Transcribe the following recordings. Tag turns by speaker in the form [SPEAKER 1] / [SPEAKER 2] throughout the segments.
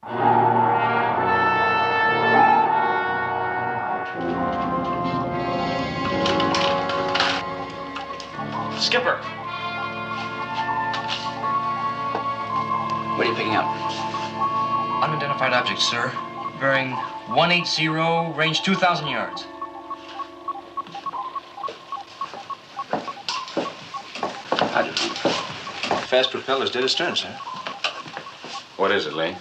[SPEAKER 1] Skipper!
[SPEAKER 2] What are you picking up?
[SPEAKER 1] Unidentified object, sir. Bearing 180, range 2,000 yards.
[SPEAKER 3] Fast propellers dead astern, sir.
[SPEAKER 4] What is it, Lee?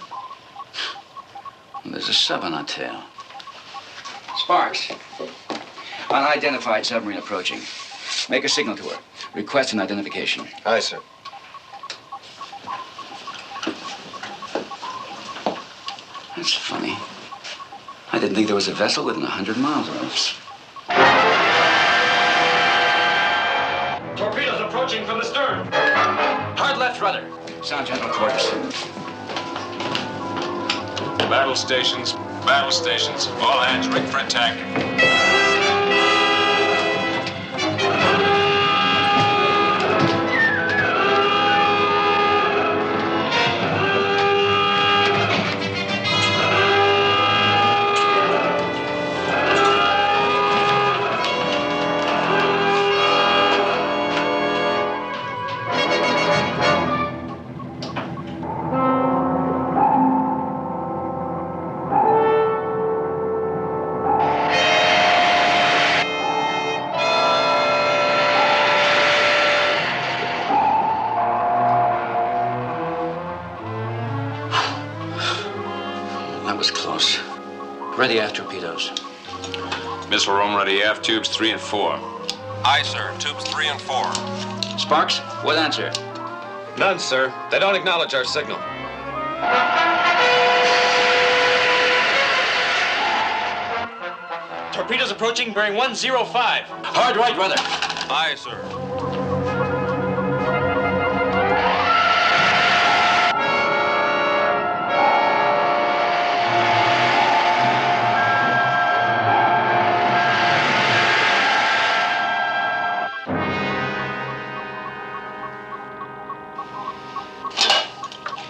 [SPEAKER 2] There's a sub on our tail. Sparks. Unidentified submarine approaching. Make a signal to her. Request an identification.
[SPEAKER 3] Aye, sir.
[SPEAKER 2] That's funny. I didn't think there was a vessel within 100 miles of us.
[SPEAKER 1] Torpedoes approaching from the stern.
[SPEAKER 2] Hard left rudder. Sound general quarters.
[SPEAKER 4] Battle stations. Battle stations. All hands rigged for attack.
[SPEAKER 2] That was close. Ready aft torpedoes.
[SPEAKER 4] Missile room ready aft tubes 3 and 4.
[SPEAKER 5] Aye, sir. Tubes 3 and 4.
[SPEAKER 2] Sparks, what answer?
[SPEAKER 5] None, sir. They don't acknowledge our signal.
[SPEAKER 1] Torpedoes approaching, bearing 105.
[SPEAKER 2] Hard right rudder.
[SPEAKER 5] Aye, sir.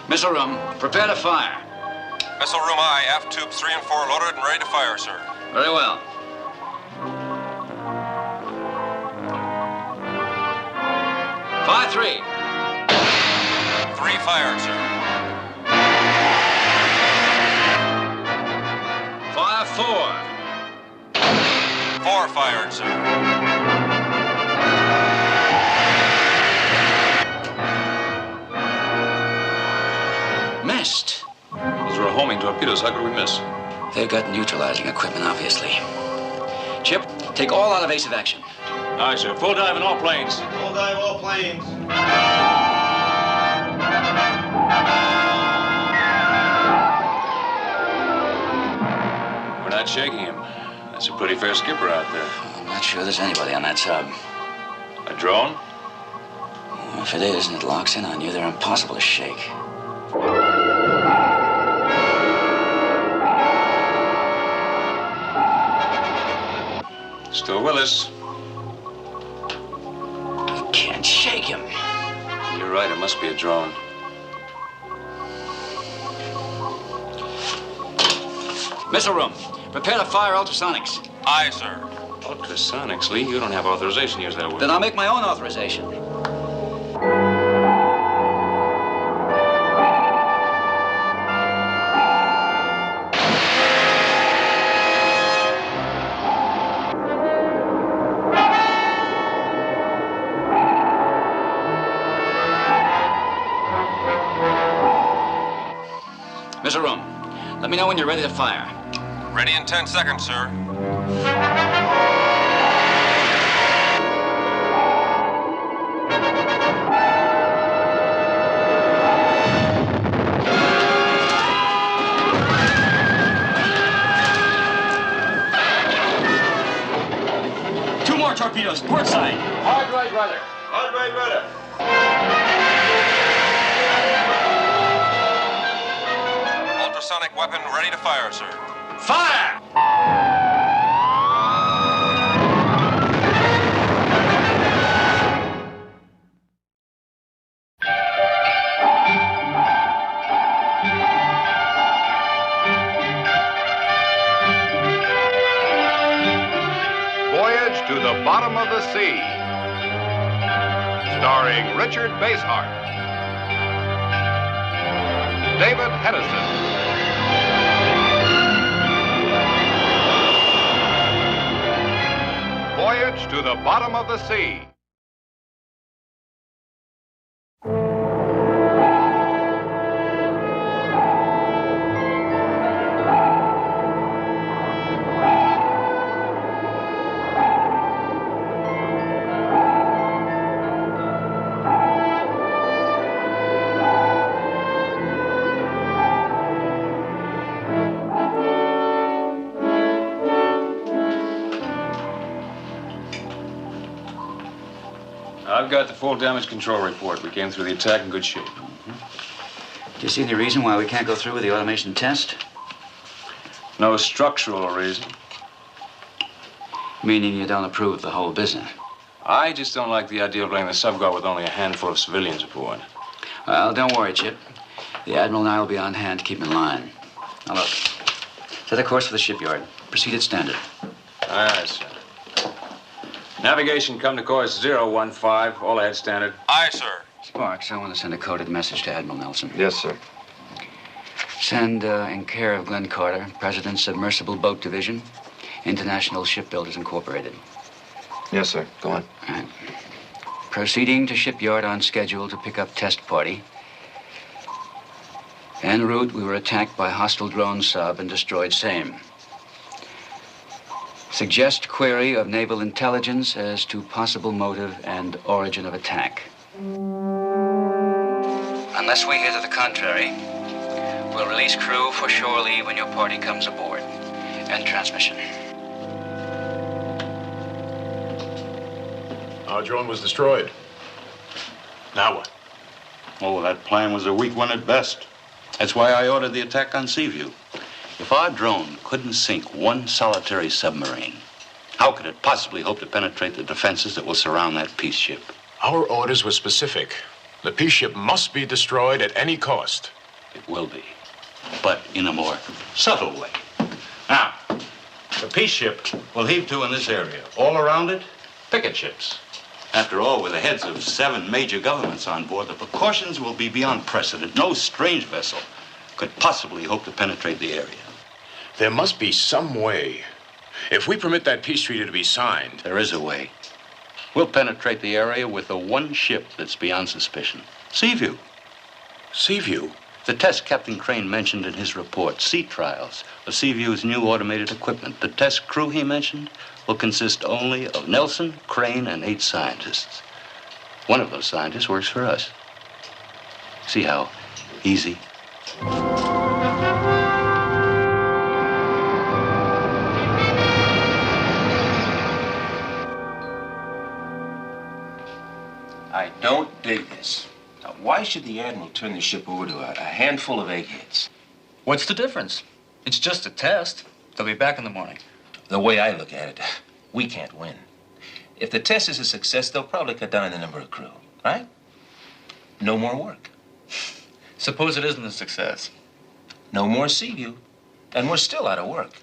[SPEAKER 2] Missile room, prepare to fire.
[SPEAKER 5] Missile room aye. Aft tubes 3 and 4 loaded and ready to fire, sir.
[SPEAKER 2] Very well. Fire 3.
[SPEAKER 5] 3 fired, sir.
[SPEAKER 2] Fire 4.
[SPEAKER 5] 4 fired, sir.
[SPEAKER 2] Missed.
[SPEAKER 4] Those were homing torpedoes. How could we miss?
[SPEAKER 2] They've got neutralizing equipment, obviously. Chip, take all out of evasive action.
[SPEAKER 4] Aye, sir. Full dive in all planes.
[SPEAKER 6] Full dive all planes.
[SPEAKER 4] We're not shaking him. That's a pretty fair skipper out there.
[SPEAKER 2] I'm not sure there's anybody on that sub.
[SPEAKER 4] A drone?
[SPEAKER 2] If it is and it locks in on you, they're impossible to shake.
[SPEAKER 4] Still with us.
[SPEAKER 2] You can't shake him.
[SPEAKER 4] You're right. It must be a drone.
[SPEAKER 2] Missile room, prepare to fire ultrasonics.
[SPEAKER 5] Aye, sir.
[SPEAKER 4] Ultrasonics, Lee? You don't have authorization to use that word.
[SPEAKER 2] Then I'll make my own authorization. Missile room, let me know when you're ready to fire.
[SPEAKER 5] Ready in 10 seconds, sir.
[SPEAKER 1] Two more torpedoes, port side.
[SPEAKER 2] Hard right rudder.
[SPEAKER 6] Hard right rudder.
[SPEAKER 5] Ultrasonic weapon ready to fire, sir.
[SPEAKER 1] Fire!
[SPEAKER 7] of the Sea, starring Richard Basehart, David Hedison, Voyage to the Bottom of the Sea.
[SPEAKER 4] I've got the full damage control report. We came through the attack in good shape.
[SPEAKER 2] Do you see any reason why we can't go through with the automation test?
[SPEAKER 4] No structural reason.
[SPEAKER 2] Meaning you don't approve of the whole business?
[SPEAKER 4] I just don't like the idea of laying the subguard with only a handful of civilians aboard.
[SPEAKER 2] Well, don't worry, Chip. The Admiral and I will be on hand to keep him in line. Now, look. Set a course for the shipyard. Proceed at standard.
[SPEAKER 4] Aye, aye, sir. Navigation, come to course 015, all ahead standard.
[SPEAKER 5] Aye, sir.
[SPEAKER 2] Sparks, I want to send a coded message to Admiral Nelson.
[SPEAKER 6] Yes, sir.
[SPEAKER 2] Send in care of Glenn Carter, President, Submersible Boat Division, International Shipbuilders Incorporated.
[SPEAKER 6] Yes, sir. Go on.
[SPEAKER 2] All right. Proceeding to shipyard on schedule to pick up test party. En route, we were attacked by hostile drone sub and destroyed same. Suggest query of naval intelligence as to possible motive and origin of attack. Unless we hear to the contrary, we'll release crew for shore leave when your party comes aboard. End transmission.
[SPEAKER 8] Our drone was destroyed. Now what?
[SPEAKER 9] Oh, that plan was a weak one at best. That's why I ordered the attack on Seaview. If our drone couldn't sink one solitary submarine, how could it possibly hope to penetrate the defenses that will surround that peace ship?
[SPEAKER 8] Our orders were specific. The peace ship must be destroyed at any cost.
[SPEAKER 9] It will be, but in a more subtle way. Now, the peace ship will heave to in this area. All around it, picket ships. After all, with the heads of 7 major governments on board, the precautions will be beyond precedent. No strange vessel could possibly hope to penetrate the area.
[SPEAKER 8] There must be some way. If we permit that peace treaty to be signed...
[SPEAKER 9] There is a way. We'll penetrate the area with the one ship that's beyond suspicion. Seaview.
[SPEAKER 8] Seaview?
[SPEAKER 9] The test Captain Crane mentioned in his report, sea trials of Seaview's new automated equipment. The test crew he mentioned will consist only of Nelson, Crane, and 8 scientists. One of those scientists works for us. See how easy?
[SPEAKER 10] I don't dig this. Now, why should the Admiral turn the ship over to a handful of eggheads?
[SPEAKER 11] What's the difference? It's just a test. They'll be back in the morning.
[SPEAKER 10] The way I look at it, we can't win. If the test is a success, they'll probably cut down on the number of crew, right? No more work.
[SPEAKER 11] Suppose it isn't a success.
[SPEAKER 10] No more Seaview, and we're still out of work.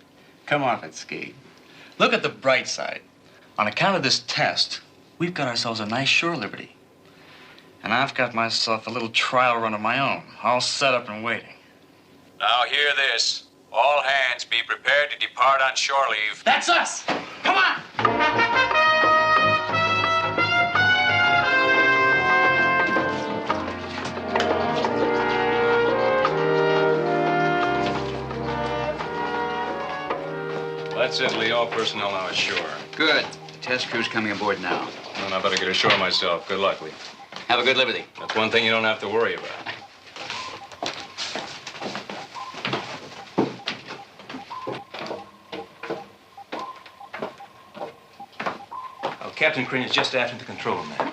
[SPEAKER 11] Come off it, Ski. Look at the bright side. On account of this test, we've got ourselves a nice shore liberty. And I've got myself a little trial run of my own, all set up and waiting.
[SPEAKER 4] Now hear this. All hands be prepared to depart on shore leave.
[SPEAKER 11] That's us! Come on!
[SPEAKER 4] That's it, Lee. All personnel now ashore.
[SPEAKER 2] Good. Test crew's coming aboard now.
[SPEAKER 4] Then I better get ashore myself. Good luck, Lee.
[SPEAKER 2] Have a good liberty.
[SPEAKER 4] That's one thing you don't have to worry about.
[SPEAKER 10] Oh, Captain Crane is just aft in the control room there.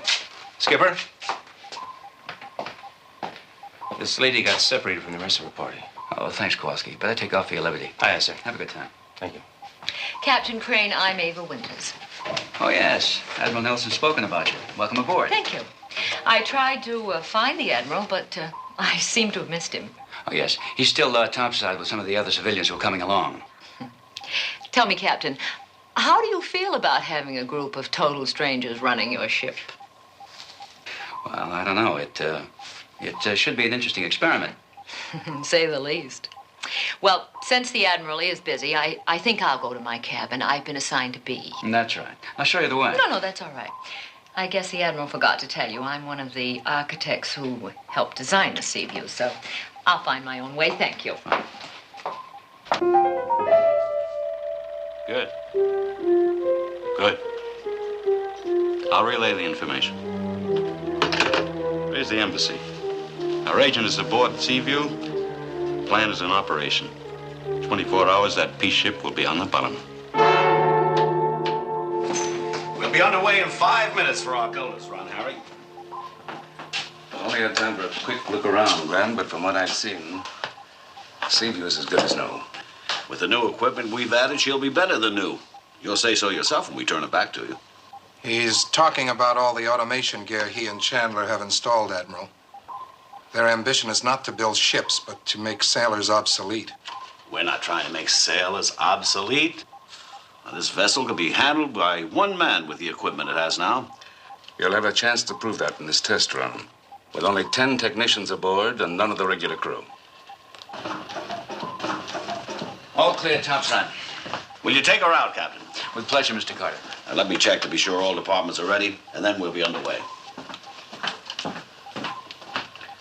[SPEAKER 10] Skipper? This lady got separated from the rest of her party.
[SPEAKER 2] Oh, thanks, Kowalski. Better take off for your liberty.
[SPEAKER 10] Aye, sir.
[SPEAKER 2] Have a good time.
[SPEAKER 10] Thank you.
[SPEAKER 12] Captain Crane, I'm Ava Winters.
[SPEAKER 2] Oh, yes. Admiral Nelson's spoken about you. Welcome aboard.
[SPEAKER 12] Thank you. I tried to find the Admiral, but I seem to have missed him.
[SPEAKER 2] Oh, yes. He's still topside with some of the other civilians who are coming along.
[SPEAKER 12] Tell me, Captain, how do you feel about having a group of total strangers running your ship?
[SPEAKER 2] Well, I don't know. It should be an interesting experiment.
[SPEAKER 12] Say the least. Well, since the Admiral is busy, I think I'll go to my cabin. I've been assigned to B.
[SPEAKER 2] That's right. I'll show you the way.
[SPEAKER 12] No, that's all right. I guess the Admiral forgot to tell you I'm one of the architects who helped design the sea view, so I'll find my own way. Thank you.
[SPEAKER 9] Good. Good. I'll relay the information. Where's the embassy? Our agent is aboard Seaview. Plan is in operation. 24 hours, that peace ship will be on the bottom.
[SPEAKER 1] We'll be underway in 5 minutes for our Argona's run, Harry.
[SPEAKER 3] Only had time for a quick look around, Glenn, but from what I've seen, Seaview is as good as new.
[SPEAKER 1] With the new equipment we've added, she'll be better than new. You'll say so yourself when we turn it back to you.
[SPEAKER 6] He's talking about all the automation gear he and Chandler have installed, Admiral. Their ambition is not to build ships, but to make sailors obsolete.
[SPEAKER 1] We're not trying to make sailors obsolete. Now, this vessel can be handled by one man with the equipment it has now.
[SPEAKER 3] You'll have a chance to prove that in this test run, with only 10 technicians aboard and none of the regular crew.
[SPEAKER 2] All clear, top front.
[SPEAKER 1] Will you take her out, Captain?
[SPEAKER 2] With pleasure, Mr. Carter.
[SPEAKER 1] Now, let me check to be sure all departments are ready, and then we'll be underway.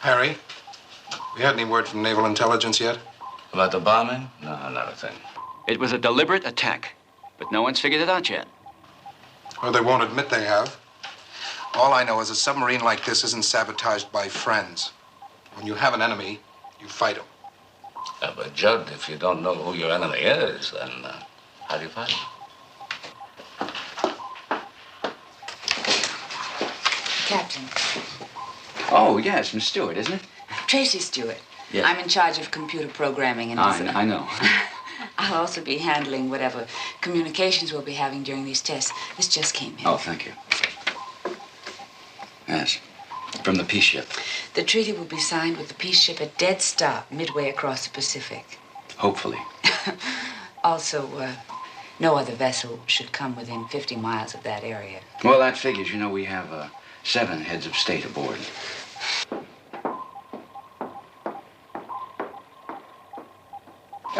[SPEAKER 6] Harry, we had any word from Naval Intelligence yet?
[SPEAKER 3] About the bombing? No, not a thing.
[SPEAKER 2] It was a deliberate attack, but no one's figured it out yet.
[SPEAKER 6] Or they won't admit they have. All I know is a submarine like this isn't sabotaged by friends. When you have an enemy, you fight him.
[SPEAKER 3] Yeah, but Judd, if you don't know who your enemy is, then how do you fight him?
[SPEAKER 13] Captain.
[SPEAKER 2] Oh, yes, Miss Stewart, isn't it?
[SPEAKER 13] Tracy Stewart.
[SPEAKER 2] Yes.
[SPEAKER 13] I'm in charge of computer programming and
[SPEAKER 2] I know.
[SPEAKER 13] I'll also be handling whatever communications we'll be having during these tests. This just came in.
[SPEAKER 2] Oh, thank you. Yes, from the peace ship.
[SPEAKER 13] The treaty will be signed with the peace ship at dead stop midway across the Pacific.
[SPEAKER 2] Hopefully.
[SPEAKER 13] Also, no other vessel should come within 50 miles of that area.
[SPEAKER 2] Well, that figures. You know, we have 7 heads of state aboard.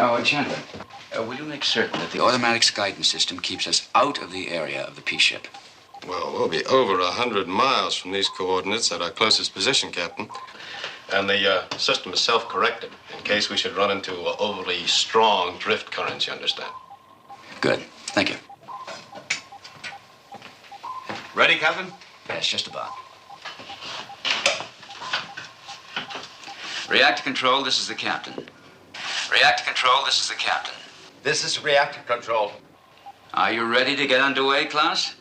[SPEAKER 2] Oh, Chandler, will you make certain that the automatic guidance system keeps us out of the area of the peace ship?
[SPEAKER 5] Well, we'll be over 100 miles from these coordinates at our closest position, Captain. And the system is self-corrected in case we should run into overly strong drift currents, you understand.
[SPEAKER 2] Good. Thank you.
[SPEAKER 1] Ready, Captain?
[SPEAKER 2] Yes, just about. Reactor control, this is the captain. Reactor control, this is the captain.
[SPEAKER 1] This is reactor control.
[SPEAKER 2] Are you ready to get underway, Klaus?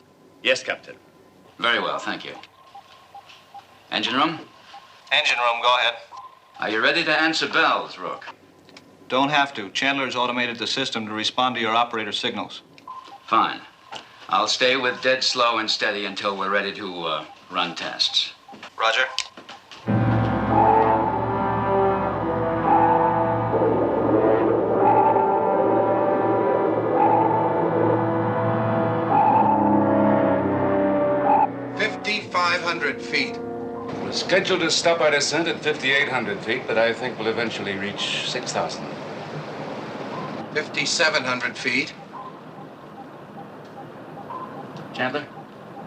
[SPEAKER 1] Yes, Captain.
[SPEAKER 2] Very well, thank you. Engine room?
[SPEAKER 10] Engine room, go ahead.
[SPEAKER 2] Are you ready to answer bells, Rook?
[SPEAKER 14] Don't have to. Chandler's automated the system to respond to your operator signals.
[SPEAKER 2] Fine. I'll stay with dead slow and steady until we're ready to run tests.
[SPEAKER 10] Roger.
[SPEAKER 6] Feet.
[SPEAKER 3] We're scheduled to stop our descent at 5,800 feet, but I think we'll eventually reach 6,000.
[SPEAKER 6] 5,700 feet.
[SPEAKER 2] Chandler,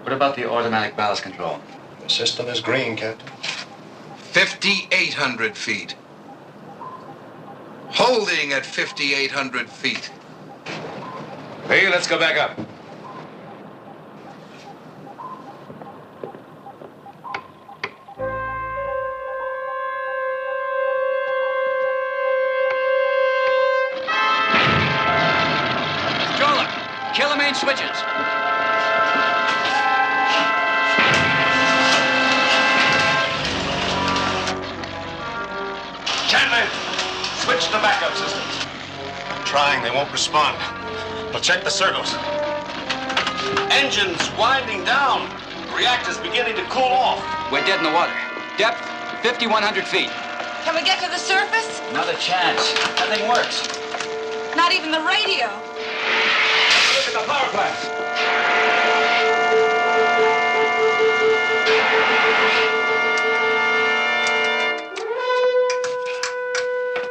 [SPEAKER 2] what about the automatic ballast control?
[SPEAKER 6] The system is green, Captain. 5,800 feet. Holding at 5,800 feet.
[SPEAKER 3] Hey, let's go back up.
[SPEAKER 2] Kill the main switches.
[SPEAKER 1] Chandler, switch to backup systems.
[SPEAKER 5] I'm trying. They won't respond. I'll check the circles.
[SPEAKER 1] Engines winding down. Reactor's beginning to cool off.
[SPEAKER 2] We're dead in the water. Depth, 5,100 feet.
[SPEAKER 13] Can we get to the surface?
[SPEAKER 2] Another chance. Nothing works.
[SPEAKER 13] Not even the radio.
[SPEAKER 1] Look at
[SPEAKER 3] at the power plant.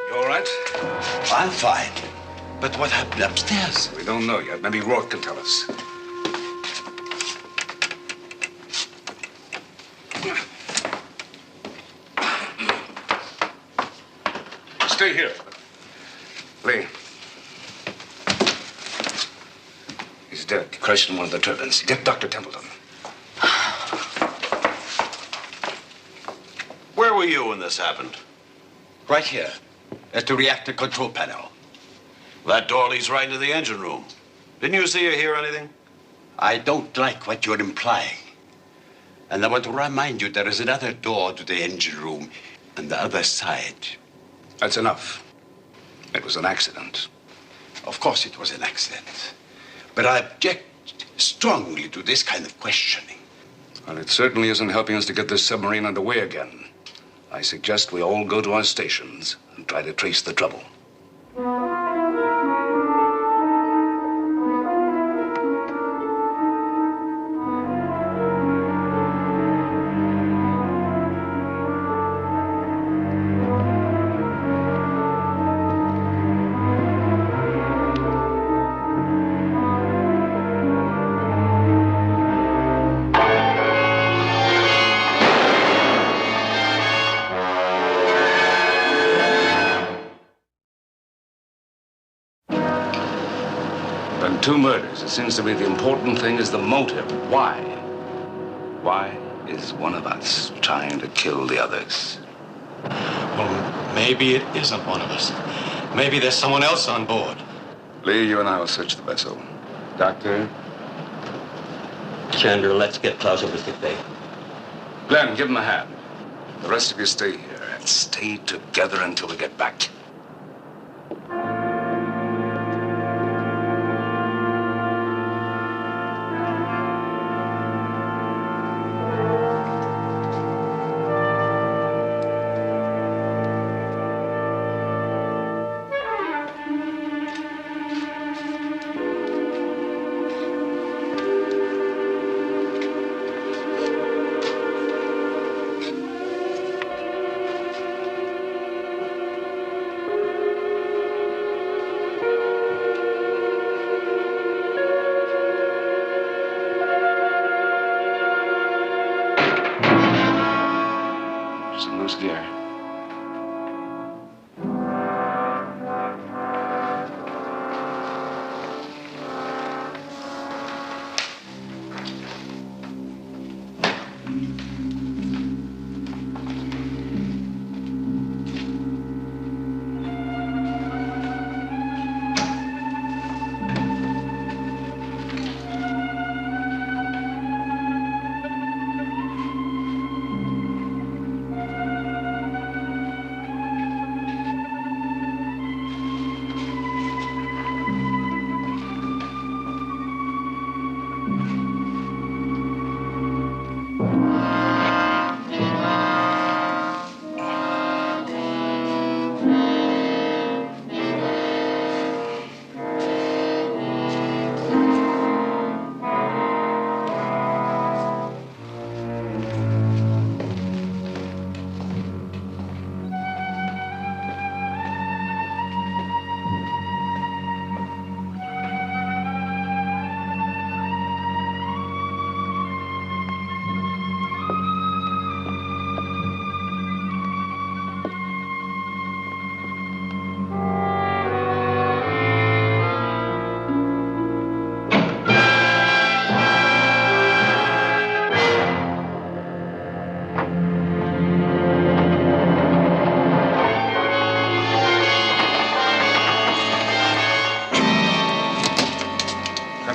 [SPEAKER 3] You all right?
[SPEAKER 15] I'm fine. But what happened upstairs?
[SPEAKER 3] We don't know yet. Maybe Rourke can tell us. Stay here. Lee. He's dead. Crushed in one of the turbines. Get Dr. Templeton.
[SPEAKER 1] Where were you when this happened?
[SPEAKER 15] Right here, at the reactor control panel.
[SPEAKER 1] That door leads right into the engine room. Didn't you see or hear anything?
[SPEAKER 15] I don't like what you're implying. And I want to remind you there is another door to the engine room on the other side.
[SPEAKER 3] That's enough. It was an accident.
[SPEAKER 15] Of course it was an accident. But I object strongly to this kind of questioning.
[SPEAKER 3] Well, it certainly isn't helping us to get this submarine underway again. I suggest we all go to our stations and try to trace the trouble. Two murders. It seems to me the important thing is the motive. Why? Why is one of us trying to kill the others?
[SPEAKER 16] Well, maybe it isn't one of us. Maybe there's someone else on board.
[SPEAKER 3] Lee, you and I will search the vessel. Doctor?
[SPEAKER 17] Chandler, let's get Klaus over sick bay.
[SPEAKER 3] Glenn, give him a hand. The rest of you stay here and stay together until we get back.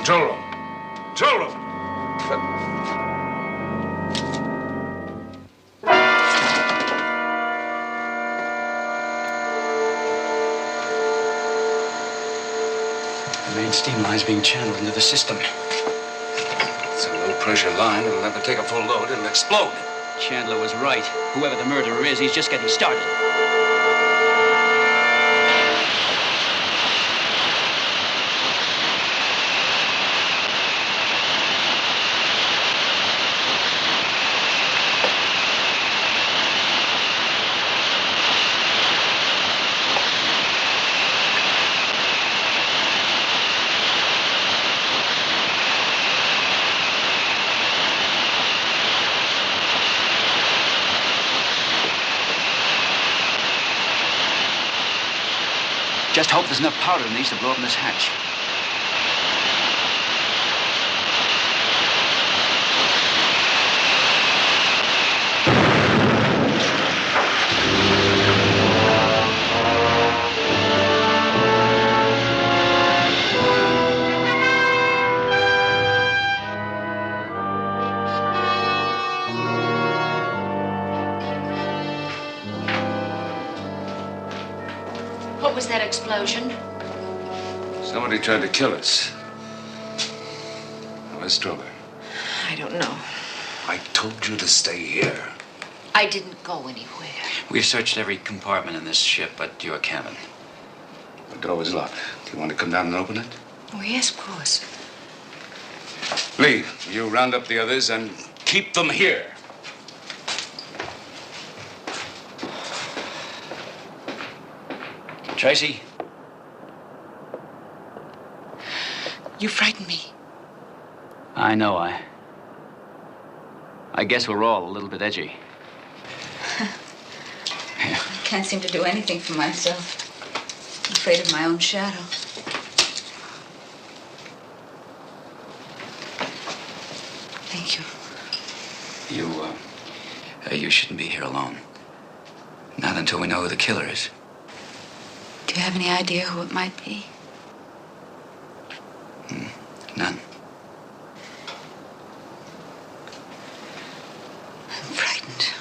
[SPEAKER 3] Control room. Control room.
[SPEAKER 11] The main steam line's being channeled into the system.
[SPEAKER 3] It's a low-pressure line. It'll never take a full load. It'll explode.
[SPEAKER 18] Chandler was right. Whoever the murderer is, he's just getting started.
[SPEAKER 2] Just hope there's enough powder in these to blow up in this hatch.
[SPEAKER 12] What was that explosion?
[SPEAKER 3] Somebody tried to kill us. Where's Strober?
[SPEAKER 12] I don't know.
[SPEAKER 3] I told you to stay here.
[SPEAKER 12] I didn't go anywhere.
[SPEAKER 2] We've searched every compartment in this ship but your cabin.
[SPEAKER 3] The door was locked. Do you want to come down and open it?
[SPEAKER 12] Oh, yes, of course.
[SPEAKER 3] Lee, you round up the others and keep them here.
[SPEAKER 2] Tracy?
[SPEAKER 13] You frightened me.
[SPEAKER 2] I know. I guess we're all a little bit edgy.
[SPEAKER 13] I can't seem to do anything for myself. I'm afraid of my own shadow. Thank you.
[SPEAKER 2] You shouldn't be here alone. Not until we know who the killer is.
[SPEAKER 13] Do you have any idea who it might be?
[SPEAKER 2] None.
[SPEAKER 13] I'm frightened.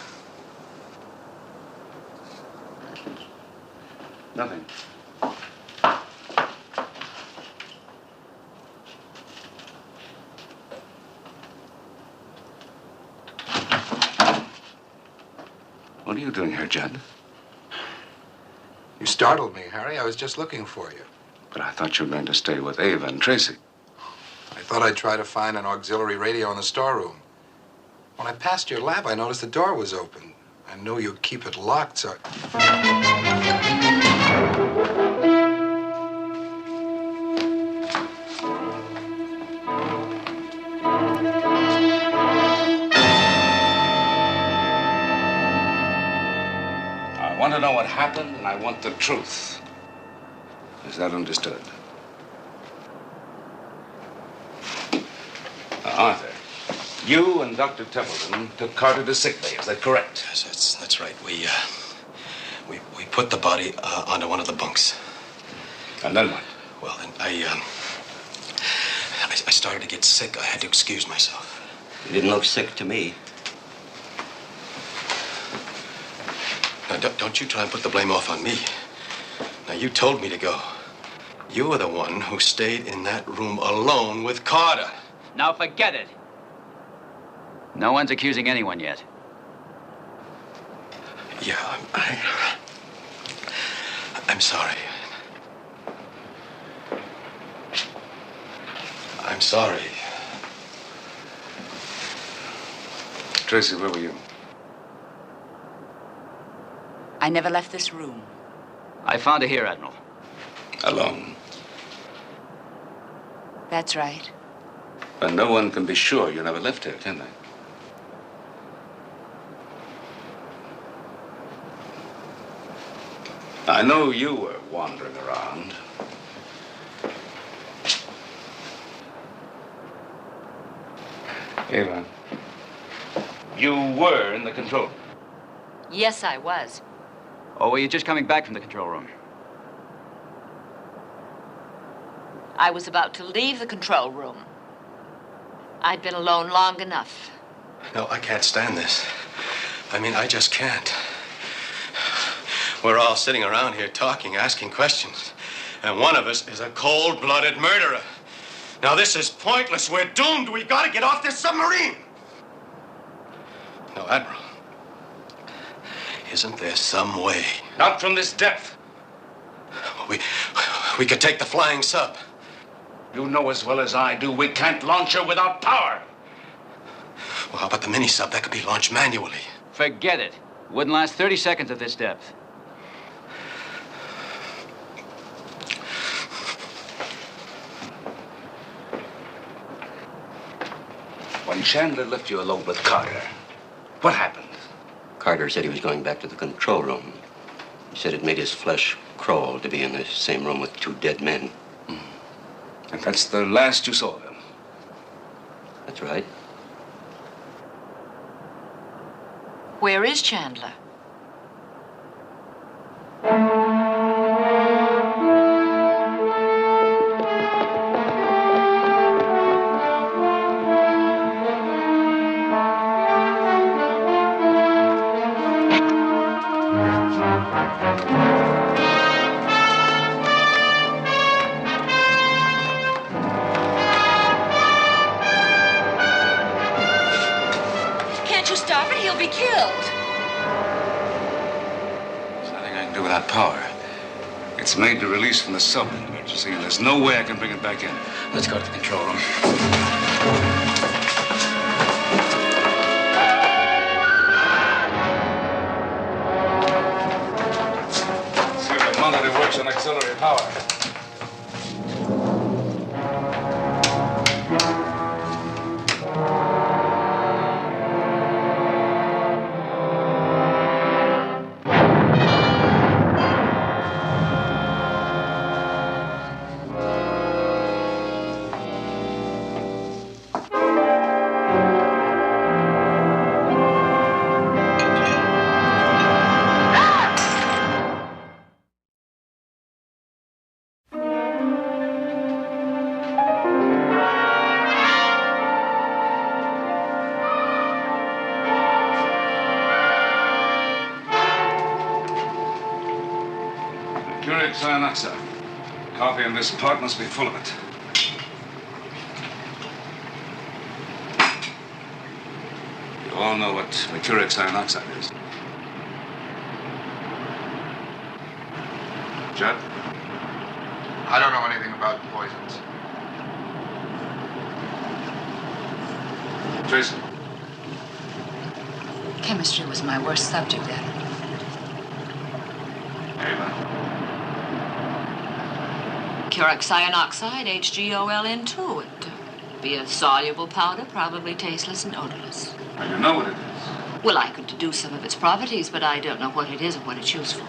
[SPEAKER 3] Nothing. What are you doing here, Judd?
[SPEAKER 6] You startled me, Harry. I was just looking for you.
[SPEAKER 3] But I thought you were going to stay with Ava and Tracy.
[SPEAKER 6] I thought I'd try to find an auxiliary radio in the storeroom. When I passed your lab, I noticed the door was open. I knew you'd keep it locked, so...
[SPEAKER 3] I want to know what happened, and I want the truth. Is that understood? Arthur, you and Dr. Templeton took Carter to sick bay. Is that correct?
[SPEAKER 5] Yes, that's right. We put the body onto one of the bunks.
[SPEAKER 3] And then what?
[SPEAKER 5] Well, then I started to get sick. I had to excuse myself.
[SPEAKER 17] You didn't look sick to me.
[SPEAKER 5] Now, don't you try and put the blame off on me. Now, you told me to go. You were the one who stayed in that room alone with Carter.
[SPEAKER 2] Now forget it. No one's accusing anyone yet.
[SPEAKER 5] Yeah, I'm sorry. I'm sorry.
[SPEAKER 3] Tracy, where were you?
[SPEAKER 13] I never left this room.
[SPEAKER 2] I found her here, Admiral.
[SPEAKER 3] Alone.
[SPEAKER 13] That's right.
[SPEAKER 3] But no one can be sure you never left here, can they? I know you were wandering around. Ava, you were in the control room.
[SPEAKER 12] Yes, I was.
[SPEAKER 2] Or were you just coming back from the control room?
[SPEAKER 12] I was about to leave the control room. I'd been alone long enough.
[SPEAKER 5] No, I can't stand this. I mean, I just can't. We're all sitting around here talking, asking questions. And one of us is a cold-blooded murderer. Now, this is pointless. We're doomed. We've got to get off this submarine. No, Admiral. Isn't there some way?
[SPEAKER 3] Not from this depth.
[SPEAKER 5] We could take the flying sub.
[SPEAKER 3] You know as well as I do, we can't launch her without power.
[SPEAKER 5] Well, how about the mini-sub? That could be launched manually.
[SPEAKER 2] Forget it. Wouldn't last 30 seconds at this depth.
[SPEAKER 3] When Chandler left you alone with Carter, what happened?
[SPEAKER 17] Carter said he was going back to the control room. He said it made his flesh crawl to be in the same room with two dead men.
[SPEAKER 3] And that's the last you saw of him?
[SPEAKER 17] That's right.
[SPEAKER 12] Where is Chandler? Can't you stop it? He'll be killed.
[SPEAKER 3] There's nothing I can do without power. It's made to release from the sub in emergency, and there's no way I can bring it back in. Let's go to the control room. See if the monitor works on auxiliary power. Mercuric cyanide. Coffee in this pot must be full of it. You all know what mercuric cyanide is. Judd?
[SPEAKER 6] I don't know anything about poisons.
[SPEAKER 3] Jason?
[SPEAKER 13] Chemistry was my worst subject, Adam.
[SPEAKER 12] Curic cyanoxide, HgOlN2. It'd be a soluble powder, probably tasteless and odorless.
[SPEAKER 3] Well, you know what it is.
[SPEAKER 12] Well, I could deduce some of its properties, but I don't know what it is or what it's used for.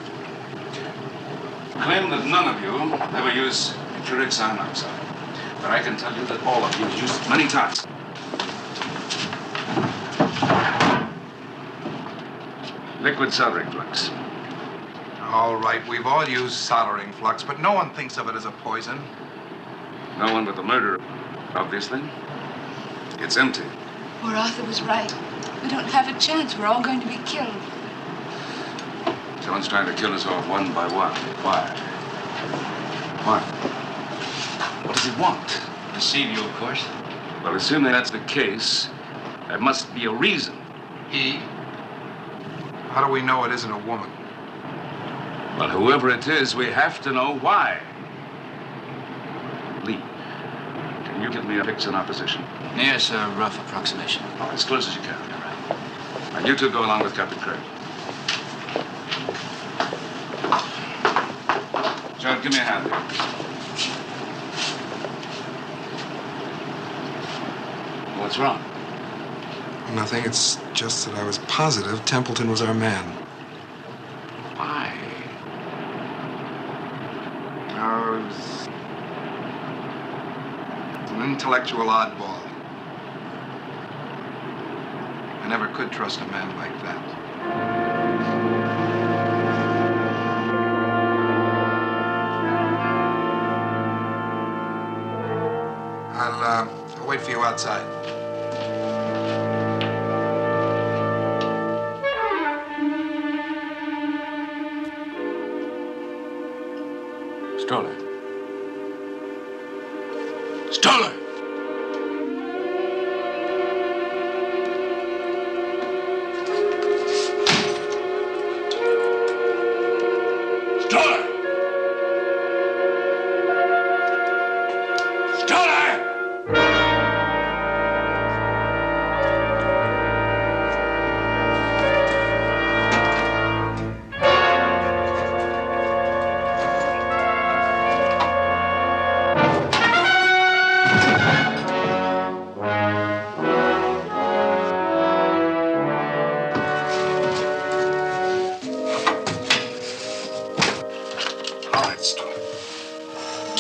[SPEAKER 3] Claim that none of you ever use mercuric cyanide. But I can tell you that all of you have used it many times. Liquid soldering flux.
[SPEAKER 6] All right, we've all used soldering flux, but no one thinks of it as a poison.
[SPEAKER 3] No one but the murderer, obviously. It's empty.
[SPEAKER 13] Poor Arthur was right. We don't have a chance. We're all going to be killed.
[SPEAKER 3] Someone's trying to kill us off one by one. Why? Why? What does he want?
[SPEAKER 11] Deceive you, of course.
[SPEAKER 3] Well, assuming that's the case, there must be a reason.
[SPEAKER 6] He? How do we know it isn't a woman?
[SPEAKER 3] Well, whoever it is, we have to know why. Lee, can you give me a fix in opposition?
[SPEAKER 18] Yes, a rough approximation.
[SPEAKER 3] Oh, as close as you can. All right. And you two go along with Captain Craig. Judd, give me a hand here. What's wrong?
[SPEAKER 6] Nothing. It's just that I was positive Templeton was our man.
[SPEAKER 3] Why?
[SPEAKER 6] I was an intellectual oddball. I never could trust a man like that. I'll wait for you outside.
[SPEAKER 3] Stoller. Stoller! Stoller! Stoller!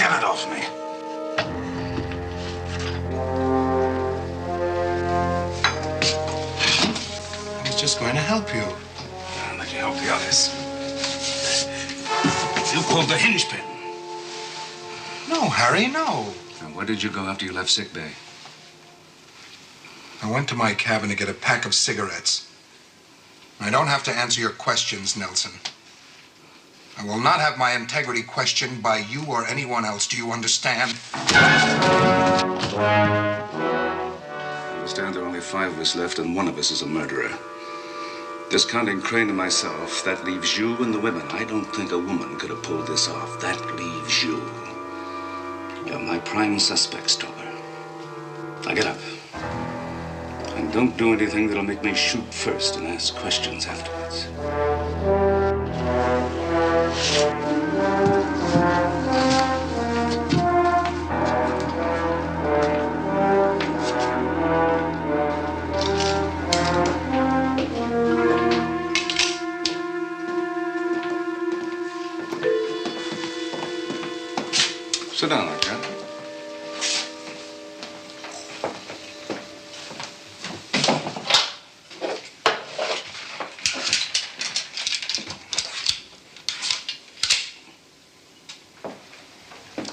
[SPEAKER 3] Get it off me.
[SPEAKER 6] I was just going to help you.
[SPEAKER 3] I'll let you help the others. You pulled the hinge pin.
[SPEAKER 6] No, Harry, no.
[SPEAKER 3] Now, where did you go after you left sick bay?
[SPEAKER 6] I went to my cabin to get a pack of cigarettes. I don't have to answer your questions, Nelson. I will not have my integrity questioned by you or anyone else. Do you understand?
[SPEAKER 3] I understand there are only 5 of us left, and one of us is a murderer. Discounting Crane and myself, that leaves you and the women. I don't think a woman could have pulled this off. That leaves you. You're my prime suspect, Stoker. Now get up. And don't do anything that'll make me shoot first and ask questions afterwards. Sit down, Jack.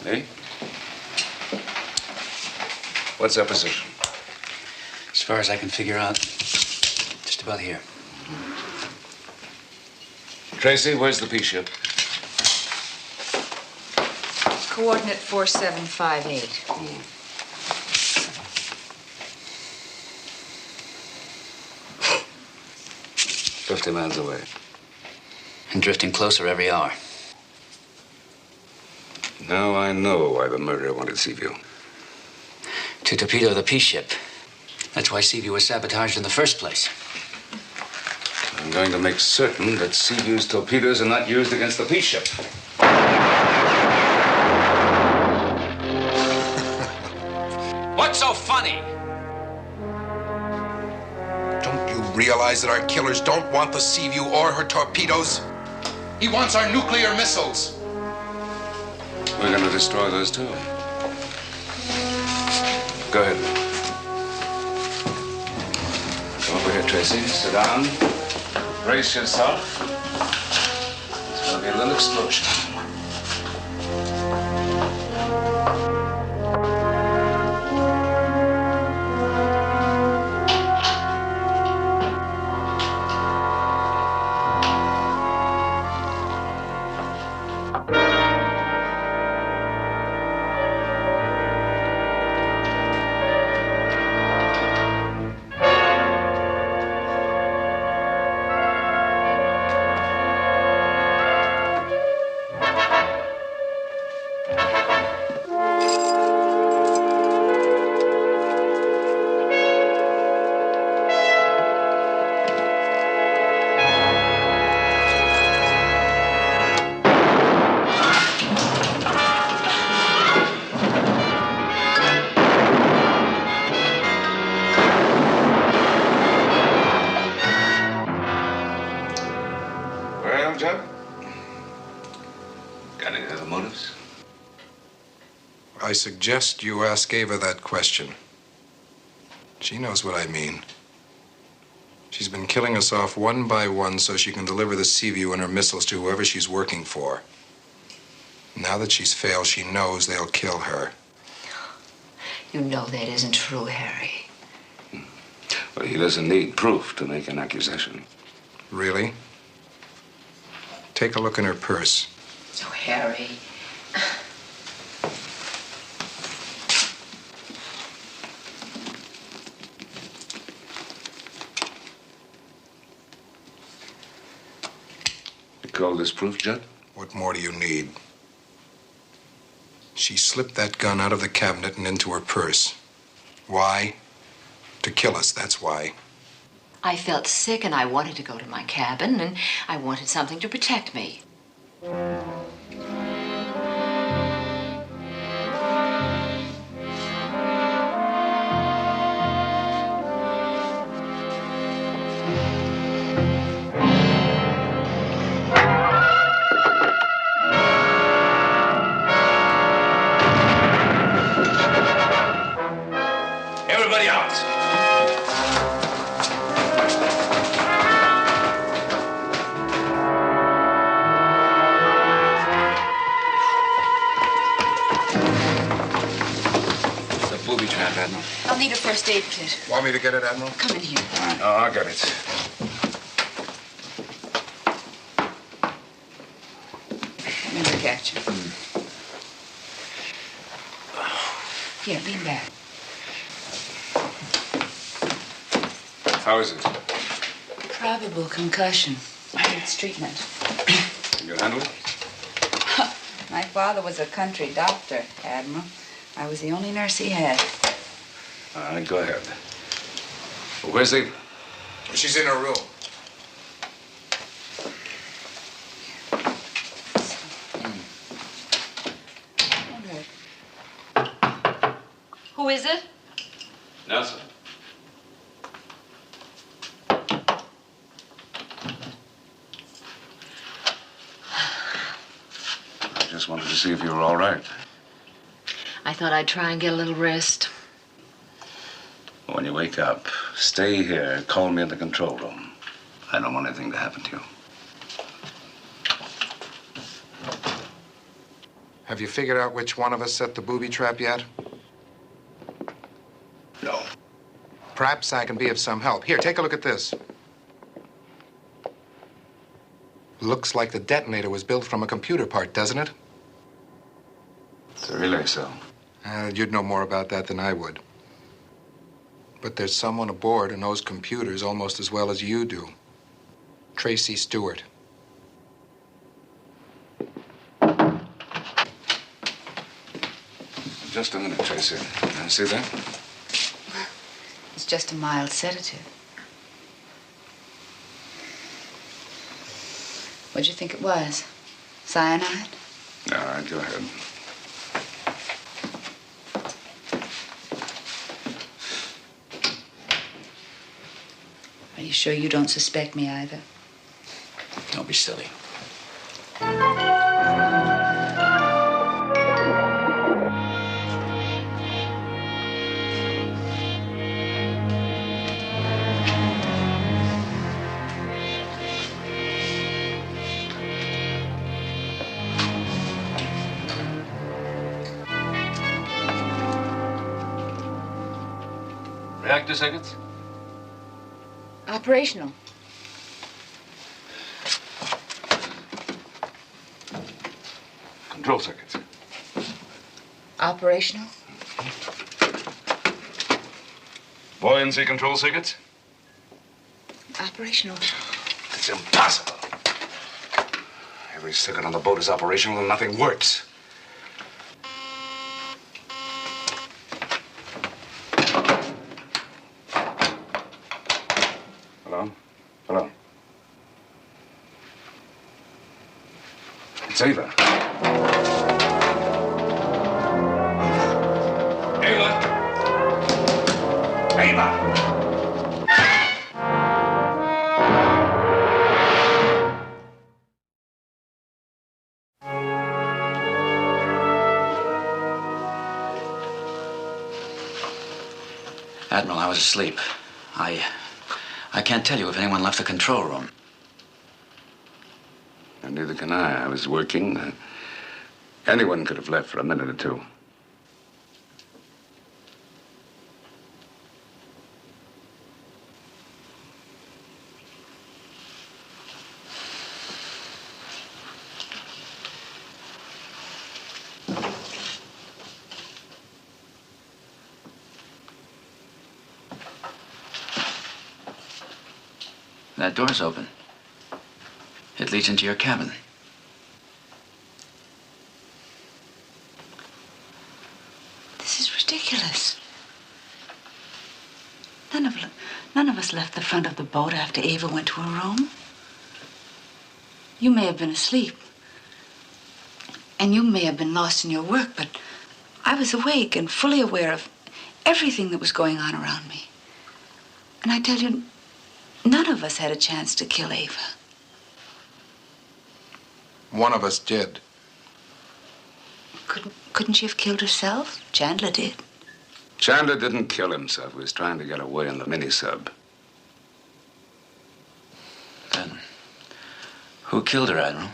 [SPEAKER 3] Hey? What's our position?
[SPEAKER 18] As far as I can figure out, just about here.
[SPEAKER 3] Tracy, where's the peace ship?
[SPEAKER 13] Coordinate 4758.
[SPEAKER 3] 50 miles away.
[SPEAKER 18] And drifting closer every hour.
[SPEAKER 3] Now I know why the murderer wanted Seaview.
[SPEAKER 18] To torpedo the peace ship. That's why Seaview was sabotaged in the first place.
[SPEAKER 3] I'm going to make certain that Seaview's torpedoes are not used against the peace ship.
[SPEAKER 18] What's so funny?
[SPEAKER 6] Don't you realize that our killers don't want the Seaview or her torpedoes? He wants our nuclear missiles.
[SPEAKER 3] We're going to destroy those too. Go ahead. Come over here, Tracy. Sit down. Brace yourself. There's going to be a little explosion. Got any other motives?
[SPEAKER 6] I suggest you ask Ava that question. She knows what I mean. She's been killing us off one by one so she can deliver the Seaview and her missiles to whoever she's working for. Now that she's failed, she knows they'll kill her.
[SPEAKER 13] You know that isn't true, Harry.
[SPEAKER 3] Well, he doesn't need proof to make an accusation.
[SPEAKER 6] Really? Take a look in her purse.
[SPEAKER 13] Oh, Harry.
[SPEAKER 3] You call this proof, Judd?
[SPEAKER 6] What more do you need? She slipped that gun out of the cabinet and into her purse. Why? To kill us, that's why.
[SPEAKER 12] I felt sick and I wanted to go to my cabin and I wanted something to protect me.
[SPEAKER 6] hand, Admiral?
[SPEAKER 13] I'll need a first aid kit.
[SPEAKER 6] Want me to get it, Admiral?
[SPEAKER 13] Come in here.
[SPEAKER 6] Oh, I'll get it.
[SPEAKER 13] Let me look at you. Here, lean back.
[SPEAKER 3] How is it?
[SPEAKER 13] Probable concussion. I need treatment.
[SPEAKER 3] Can you handle it?
[SPEAKER 13] My father was a country doctor, Admiral. I was the only nurse he had.
[SPEAKER 3] All right, go ahead. Where's Eva?
[SPEAKER 6] She's in her room.
[SPEAKER 12] Who is it?
[SPEAKER 1] Nelson. I just wanted to see if you were all right.
[SPEAKER 12] I thought I'd try and get a little rest.
[SPEAKER 1] When you wake up, stay here. Call me in the control room. I don't want anything to happen to you.
[SPEAKER 6] Have you figured out which one of us set the booby trap yet?
[SPEAKER 1] No.
[SPEAKER 6] Perhaps I can be of some help. Here, take a look at this. Looks like the detonator was built from a computer part, doesn't it?
[SPEAKER 1] It's a relay cell.
[SPEAKER 6] You'd know more about that than I would. But there's someone aboard who knows computers almost as well as you do. Tracy Stewart.
[SPEAKER 3] Just a minute, Tracy. See that?
[SPEAKER 13] It's just a mild sedative. What'd you think it was? Cyanide?
[SPEAKER 3] All right, go ahead.
[SPEAKER 13] Are you sure you don't suspect me either?
[SPEAKER 18] Don't be silly.
[SPEAKER 14] Reactor circuits?
[SPEAKER 13] Operational.
[SPEAKER 3] Control circuits.
[SPEAKER 13] Operational.
[SPEAKER 3] Buoyancy control circuits?
[SPEAKER 13] Operational.
[SPEAKER 3] It's impossible. Every circuit on the boat is operational and nothing works. Hello? Hello? It's Ava. Ava! Ava!
[SPEAKER 18] Admiral, I was asleep. I can't tell you if anyone left the control room.
[SPEAKER 3] And neither can I. I was working. Anyone could have left for a minute or two.
[SPEAKER 18] That door's open. It leads into your cabin.
[SPEAKER 13] This is ridiculous. None of us left the front of the boat after Ava went to her room. You may have been asleep. And you may have been lost in your work, but I was awake and fully aware of everything that was going on around me. And I tell you, none of us had a chance to kill Ava.
[SPEAKER 6] One of us did.
[SPEAKER 13] Couldn't she have killed herself? Chandler did.
[SPEAKER 3] Chandler didn't kill himself. He was trying to get away in the mini-sub.
[SPEAKER 18] Then, who killed her, Admiral?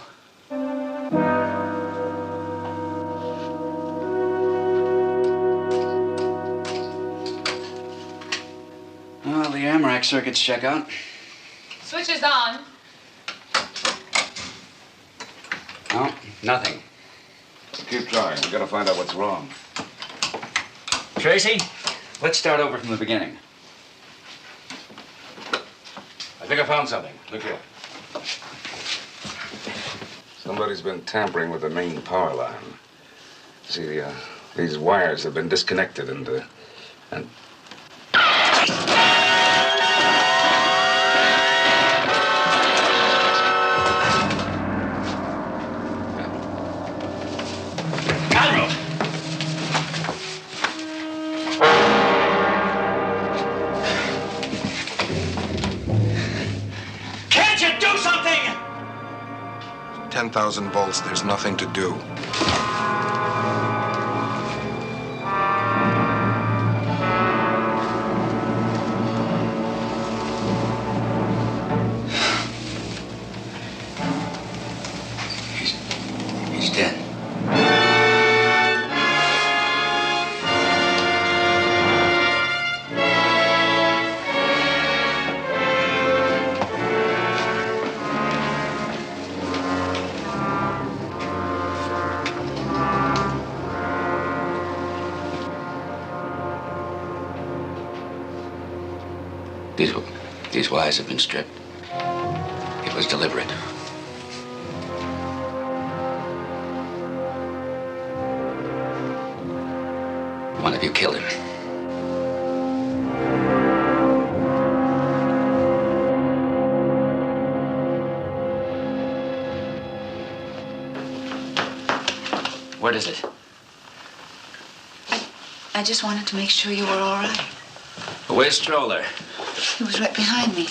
[SPEAKER 18] back circuits check out?
[SPEAKER 12] Switch is on.
[SPEAKER 18] No, nothing.
[SPEAKER 3] Keep trying. We gotta find out what's wrong.
[SPEAKER 18] Tracy, let's start over from the beginning. I think I found something. Look here.
[SPEAKER 3] Somebody's been tampering with the main power line. See, these wires have been disconnected and
[SPEAKER 18] Can't you do something?
[SPEAKER 6] 10,000 volts, there's nothing to do.
[SPEAKER 18] He's dead. These wires have been stripped. It was deliberate. One of you killed him. What is it?
[SPEAKER 13] I just wanted to make sure you were all right.
[SPEAKER 18] Where's Stroller?
[SPEAKER 13] He was right behind me.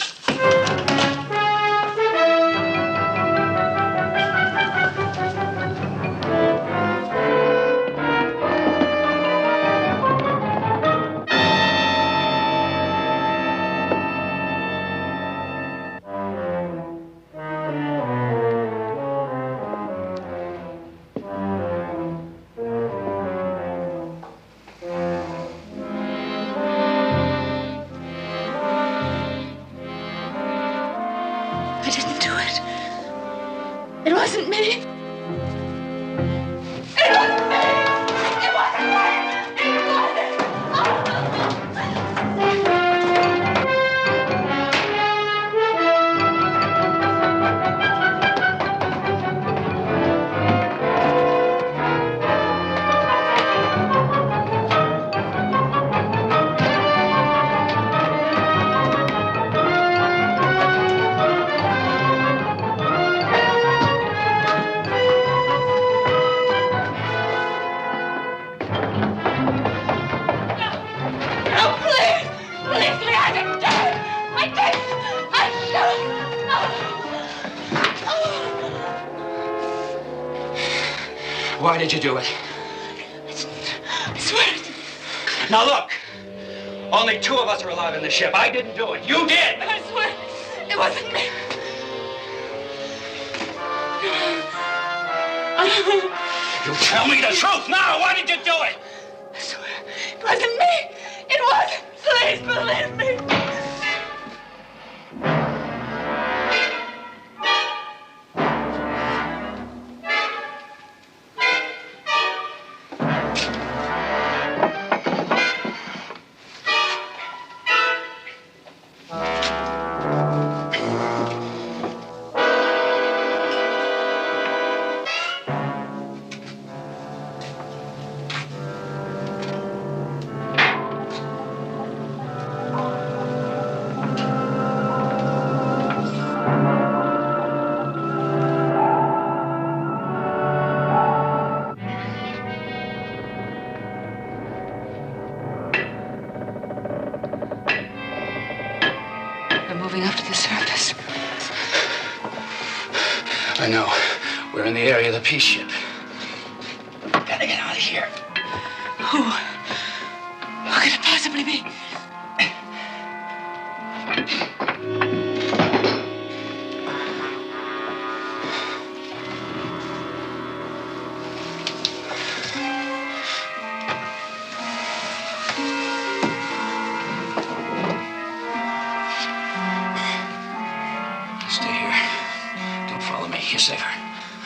[SPEAKER 13] I didn't do it. It wasn't me. It wasn't me! It wasn't me! It wasn't! No, please! Release me! I didn't do it! I didn't! I shouldn't!
[SPEAKER 18] Why did you do it?
[SPEAKER 13] I swear it.
[SPEAKER 18] Now look! Only two of us are alive in the ship. I didn't do it. You did!
[SPEAKER 13] I swear it wasn't me.
[SPEAKER 18] You tell me the truth now! Why did you do it?
[SPEAKER 13] I swear it wasn't me. It wasn't. Please believe me. We're moving up to the surface.
[SPEAKER 18] I know. We're in the area of the peace ship. Gotta get out of here.
[SPEAKER 13] Who could it possibly be?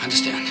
[SPEAKER 18] Understand.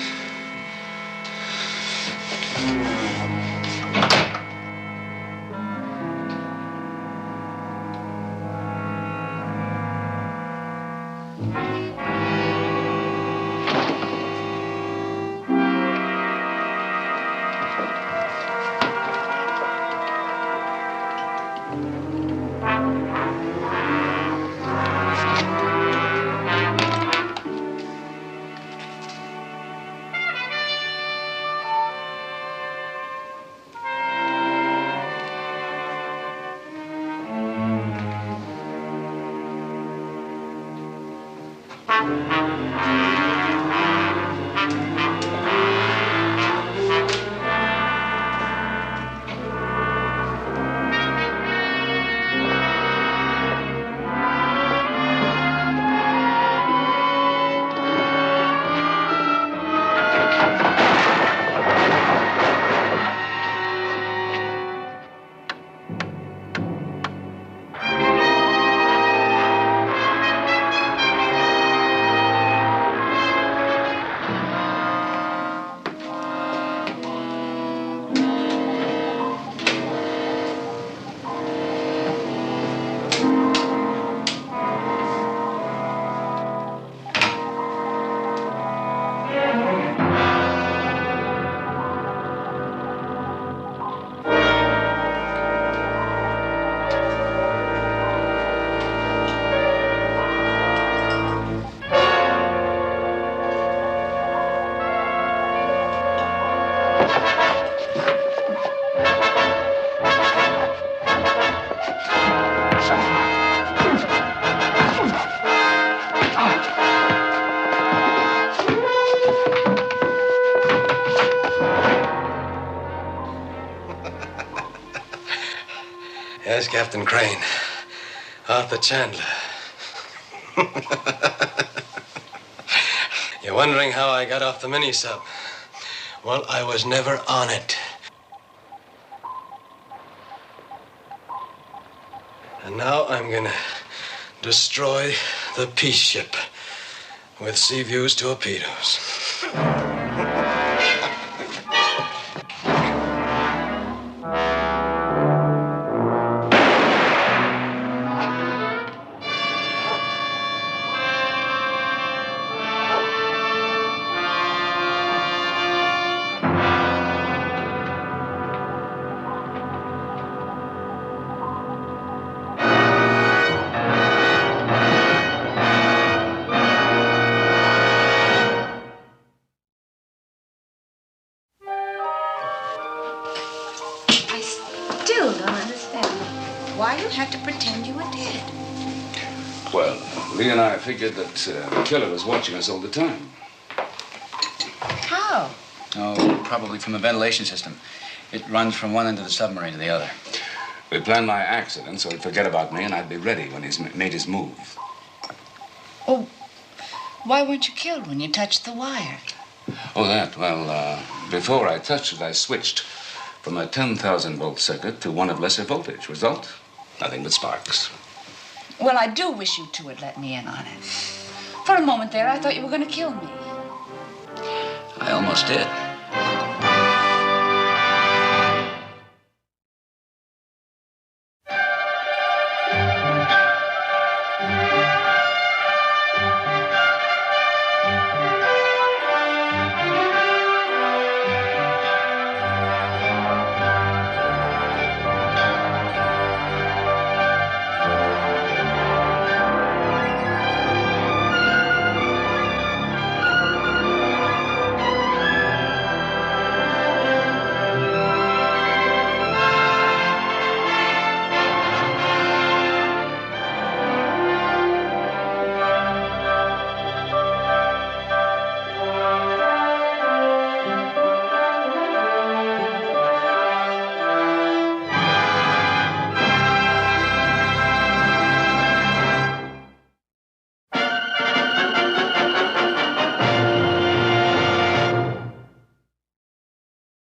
[SPEAKER 16] Yes, Captain Crane. Arthur Chandler. You're wondering how I got off the mini-sub. Well, I was never on it. And now I'm gonna destroy the peace ship with Seaview's torpedoes.
[SPEAKER 13] Why you had to pretend you were dead?
[SPEAKER 3] Well, Lee and I figured that the killer was watching us all the time.
[SPEAKER 13] How?
[SPEAKER 18] Oh, probably from the ventilation system. It runs from one end of the submarine to the other.
[SPEAKER 3] We planned my accident so he'd forget about me and I'd be ready when he's made his move.
[SPEAKER 13] Oh, why weren't you killed when you touched the wire?
[SPEAKER 3] Oh, that? Well, before I touched it, I switched from a 10,000-volt circuit to one of lesser voltage. Result? Nothing but sparks.
[SPEAKER 13] Well, I do wish you two had let me in on it. For a moment there, I thought you were going to kill me.
[SPEAKER 18] I almost did.